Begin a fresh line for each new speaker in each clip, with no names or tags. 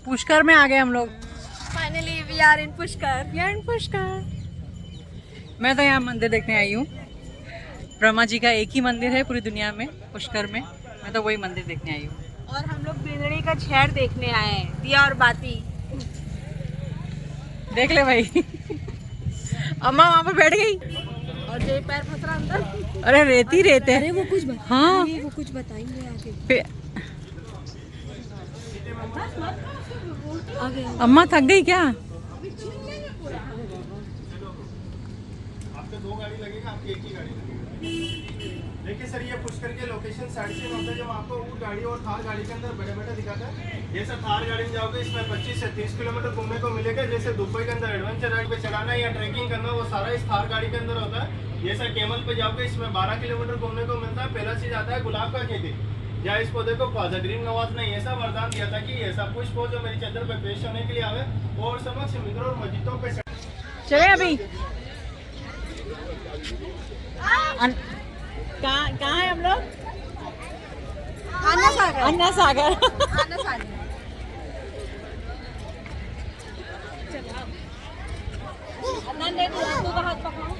पुष्कर में आ गए हम लोग।
Finally we are in Pushkar.
मैं तो यहाँ मंदिर देखने आई हूँ। ब्रह्मा जी का एक ही मंदिर है पूरी दुनिया में, पुष्कर में। मैं तो वही मंदिर देखने आई हूँ।
और हम लोग बिजली का शहर देखने आए हैं, दिया और बाती।
देख ले भाई। अम्मा वहाँ पर बैठ गई
और जो पैर फंस रहा अंदर।
अरे रेती रेत है।
अरे वो कुछ
हाँ
वो कुछ बताएंगे आगे। आगे
अम्मा थक गई क्या?
आपको 2 गाड़ी लगेगा, आपकी एक ही गाड़ी लगेगी। देखिए सर, ये पुष्कर के लोकेशन साइड से होता है। जब आपको ऊँट गाड़ी और थार गाड़ी के अंदर बड़े बड़े दिखाता है। ये सर थार गाड़ी में जाओगे, इसमें 25 से 30 किलोमीटर घूमने को मिलेगा। जैसे दुबई के अंदर एडवेंचर राइड पे चलाना या ट्रैकिंग करना, वो सारा इस थार गाड़ी के अंदर होता है। ये सर केमल पे जाओगे, इसमें 12 किलोमीटर घूमने को मिलता है। पहला चीज आता है गुलाब का खेती। या इस पौधे को ख्वाजा ग्रीन नवाज ने ऐसा वरदान दिया था कि ऐसा पुष्प हो जो मेरी चद्दर पे पेश होने के लिए आवे और समक्ष मित्रों और मस्जिदों पे
चले अभी। कहाँ है हम लोग?
अन्ना सागर।
अन्ना सागर।
अन्ना सागर। अन्ना ने तू का हाथ पकड़ो।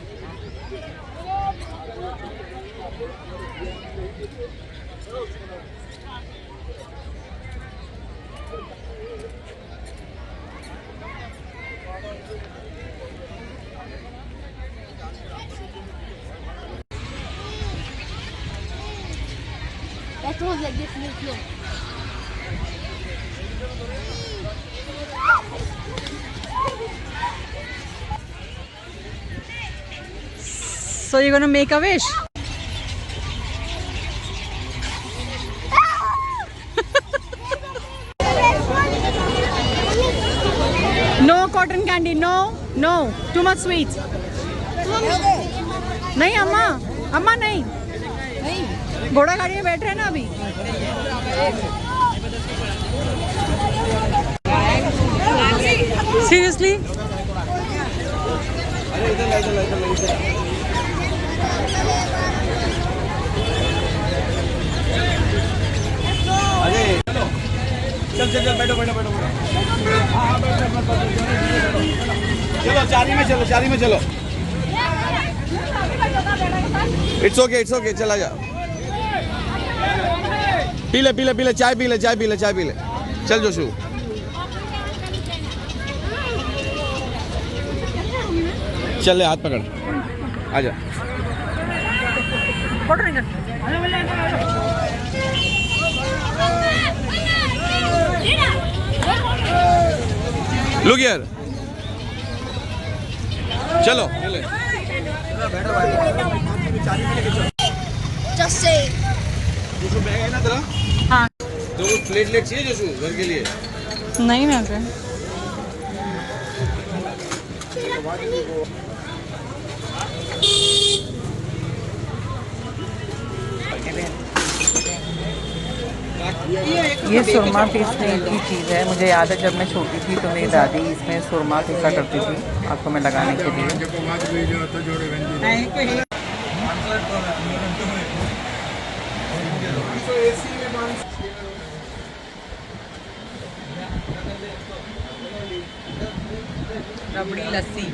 That was like this little.
So you're gonna make a wish? No cotton candy, no, too much sweet. नहीं अम्मा, अम्मा नहीं, घोड़ा गाड़ी में बैठ रहे हैं ना अभी। सीरियसली?
चल चल चल, बैठो बैठो बैठो। चलो चारी में चलो, चारी में चलो। इट्स ओके, चला जा। पी ले चाय पी ले। चल जोशु। चल ले, हाथ पकड़, आजा। लुक हियर, चलो चले।
Just say.
जोशु बैग है ना तेरा?
हाँ।
तो प्लेट चाहिए जोशु घर के लिए?
नहीं मैं पे। ये सुरमा पीसने की चीज़ है। मुझे याद है जब मैं छोटी थी तो मेरी दादी इसमें सुरमा पीसा करती थी आँखों में लगाने के लिए। रबड़ी लस्सी।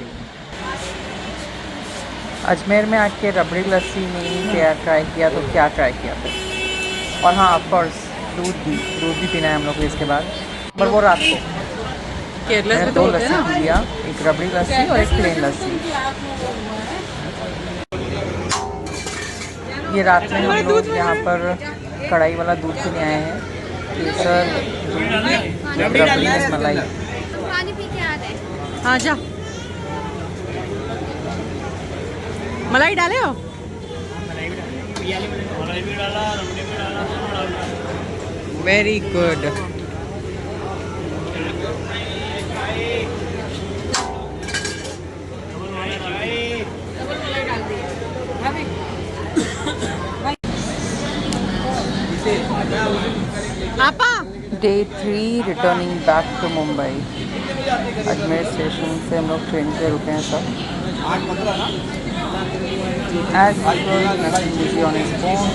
अजमेर में आके रबड़ी लस्सी नहीं ट्राई किया तो क्या ट्राई किया फिर। और हाँ ऑफ कोर्स दूध भी पीना है हम लोग को इसके बाद, पर वो रात को। केरला में 2 लस्सी पी लिया, एक रबड़ी लस्सी और एक प्लेन लस्सी। ये रात में हम लोग यहाँ पर कढ़ाई वाला दूध पीने आए हैं। केसर, दूध, रबड़ी, मलाई।
पानी पी के आ गए।
हाँ जा। मलाई डाले हो? Very good. आपा day 3 returning back to Mumbai. Ajmer station से हम लोग ट्रेन से रुके हैं सब। As usual, Nassim busy on his phone.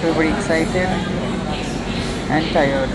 We're very excited and tired.